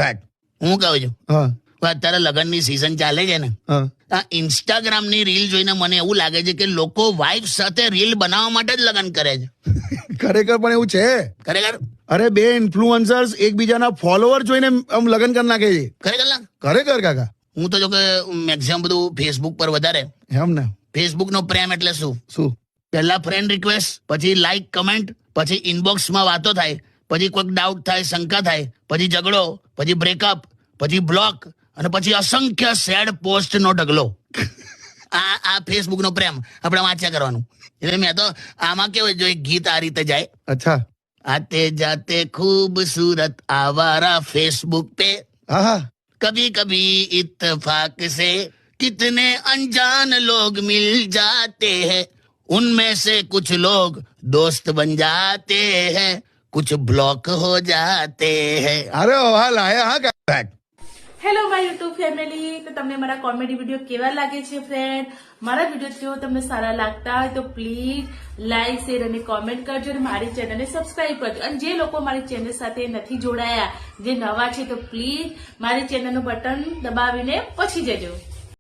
Fact. હું કહું છું અત્યારે લગ્નની સીઝન ચાલે છે ને, આ ઇન્સ્ટાગ્રામ ની રીલ જોઈને મને એવું લાગે છે કે લોકો વાઇફ સાથે રીલ બનાવવા માટે જ લગ્ન કરે છે. ખરેખર પણ એવું છે. ખરેખર અરે બે ઇન્ફ્લુઅન્સર્સ એકબીજાના ફોલોવર જોઈને આમ લગ્ન કરી નાખે છે. ખરેખર કાકા. હું તો જો કે મેક્સિમમ બધું ફેસબુક પર વધારે. એમ ને? ફેસબુક નો પ્રેમ એટલે શું? પહેલા ફ્રેન્ડ રિક્વેસ્ટ, પછી લાઈક કમેન્ટ, પછી ઇનબોક્સમાં વાતો થાય, પછી કોઈક ડાઉટ થાય, શંકા થાય, પછી ઝઘડો, પછી બ્રેકઅપ, પછી બ્લોક, અને પછી અસંખ્ય સેડ પોસ્ટ નો ઢગલો. આ ફેસબુક નો પ્રેમ આપણે વાંચ્યા કરવાનું. એટલે મેં તો આમાં કેવું જો એક ગીત આ રીતે જાય. અચ્છા. આતે જાતે खूबसूरत आवारा फेसबुक पे, कभी कभी इत्तेफाक से कितने अनजान लोग मिल जाते हैं, उनमें से कुछ लोग दोस्त बन जाते हैं, कुछ ब्लॉक हो जाते हैं. अरे वाह लाया હા. હેલો માય યુટ્યુબ ફેમિલી, તો તમને મારા કોમેડી વિડીયો કેવા લાગે છે ફ્રેન્ડ? મારા વિડીયો જો તમને સારા લાગતા હોય તો પ્લીઝ લાઈક, શેર અને કોમેન્ટ કરજો અને મારી ચેનલને સબસ્ક્રાઇબ કરજો. અને જે લોકો મારી ચેનલ સાથે નથી જોડાયા, જે નવા છે, તો પ્લીઝ મારી ચેનલનું બટન દબાવીને પછી જજો.